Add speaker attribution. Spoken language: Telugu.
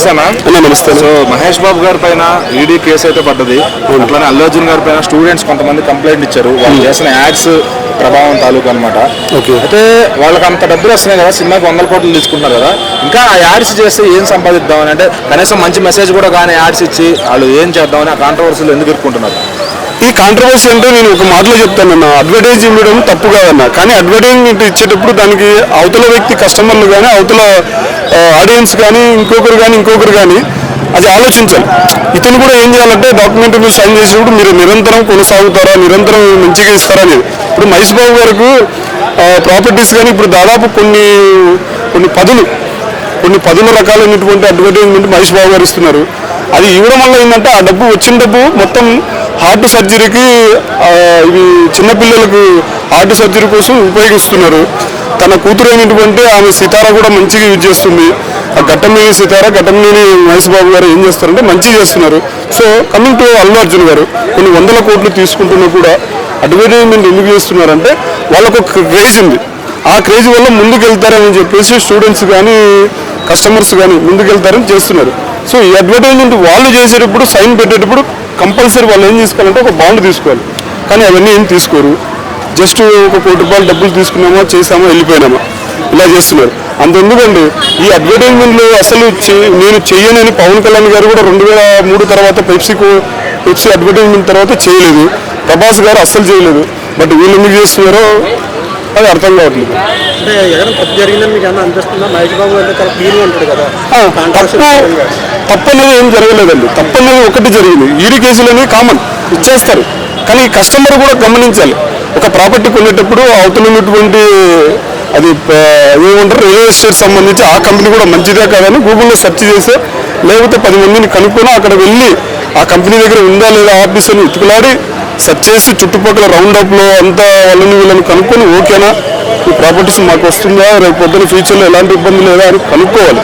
Speaker 1: నమస్తేనా.
Speaker 2: నమస్తే.
Speaker 1: సో మహేష్ బాబు గారి పైన ఈడీ కేసు అయితే పడ్డది. అట్లానే అల్లు అర్జున్ గారి పైన స్టూడెంట్స్ కొంతమంది కంప్లైంట్ ఇచ్చారు. వాళ్ళు చేసిన యాడ్స్ ప్రభావం తాలూకు అనమాట. అయితే వాళ్ళకి అంత డబ్బులు వస్తున్నాయి కదా, సినిమాకి 100 కోట్లు తీసుకుంటున్నారు కదా, ఇంకా ఆ యాడ్స్ చేస్తే ఏం సంపాదిద్దామని, అంటే కనీసం మంచి మెసేజ్ కూడా కానీ యాడ్స్ ఇచ్చి వాళ్ళు ఏం చేద్దామని ఆ కాంట్రవర్సీలు ఎందుకు ఇరుక్కుంటున్నారు?
Speaker 2: ఈ కాంట్రవర్సీ అంటే నేను ఒక మాటలో చెప్తానన్నా, అడ్వర్టైజ్ ఇవ్వడం తప్పు కాదన్నా, కానీ అడ్వర్టైజ్మెంట్ ఇచ్చేటప్పుడు దానికి అవతల వ్యక్తి కస్టమర్లు కానీ అవతల ఆడియన్స్ కానీ ఇంకొకరు కానీ అది ఆలోచించాలి. ఇతను కూడా ఏం చేయాలంటే డాక్యుమెంట్ మీరు సైన్ చేసినప్పుడు మీరు నిరంతరం కొనసాగుతారా, నిరంతరం మంచిగా ఇస్తారా అనేది. ఇప్పుడు మహేష్ బాబు గారికి ప్రాపర్టీస్ కానీ ఇప్పుడు దాదాపు కొన్ని పదుల రకాలైనటువంటి అడ్వర్టైజ్మెంట్ మహేష్ బాబు గారు ఇస్తున్నారు. అది ఇవ్వడం వల్ల ఏంటంటే ఆ డబ్బు వచ్చిన డబ్బు మొత్తం హార్ట్ సర్జరీకి, ఇవి చిన్నపిల్లలకు హార్ట్ సర్జరీ కోసం ఉపయోగిస్తున్నారు. తన కూతురు అయినటువంటి ఆమె సితార కూడా మంచిగా యూజ్ చేస్తుంది. ఆ ఘట్టంనేని సితార, ఘట్టంనేని మహేష్ బాబు గారు ఏం చేస్తారంటే మంచిగా చేస్తున్నారు. So coming to Allu Arjun గారు కొన్ని 100 కోట్లు తీసుకుంటున్నా కూడా అడ్వర్టైజ్మెంట్ ఎందుకు చేస్తున్నారంటే వాళ్ళకు ఒక క్రేజ్ ఉంది. ఆ క్రేజ్ వల్ల ముందుకు వెళ్తారని చెప్పేసి స్టూడెంట్స్ కానీ కస్టమర్స్ కానీ ముందుకు వెళ్తారని చేస్తున్నారు. సో ఈ అడ్వర్టైజ్మెంట్ వాళ్ళు చేసేటప్పుడు సైన్ పెట్టేటప్పుడు కంపల్సరీ వాళ్ళు ఏం తీసుకోవాలంటే ఒక బాండ్ తీసుకోవాలి. కానీ అవన్నీ ఏం తీసుకోరు. జస్ట్ ఒక 1 కోటి రూపాయలు డబ్బులు తీసుకున్నామా, చేసామా, వెళ్ళిపోయినామా, ఇలా చేస్తున్నారు. అంతెందుకండి ఈ అడ్వర్టైజ్మెంట్లు అసలు నేను చెయ్యనని పవన్ కళ్యాణ్ గారు కూడా 2003 తర్వాత పెప్సీ అడ్వర్టైజ్మెంట్ తర్వాత చేయలేదు. ప్రభాస్ గారు అస్సలు చేయలేదు. బట్ వీళ్ళు ఎందుకు చేస్తున్నారో అది అర్థం కావట్లేదు. తప్పు అనేది ఏం జరగలేదండి. తప్పు అనేది ఒకటి జరిగింది. ఈడీ కేసులని కామన్ ఇచ్చేస్తారు. కానీ కస్టమర్ కూడా గమనించాలి. ఒక ప్రాపర్టీ కొనేటప్పుడు అవుతున్నటువంటి అది ఏమంటారు రియల్ ఎస్టేట్ సంబంధించి ఆ కంపెనీ కూడా మంచిదే కాదని గూగుల్లో సెర్చ్ చేస్తే, లేకపోతే 10 మందిని కనుక్కొని అక్కడ వెళ్ళి ఆ కంపెనీ దగ్గర ఉందా లేదా ఆఫీస్ అని ఇతుకులాడి సెర్చ్ చేసి చుట్టుపక్కల రౌండప్లో అంతా వీళ్ళని కనుక్కొని ఓకేనా ఈ ప్రాపర్టీస్ మాకు వస్తుందా, రేపు పొద్దున ఫ్యూచర్లో ఎలాంటి ఇబ్బంది లేదా అని కనుక్కోవాలి.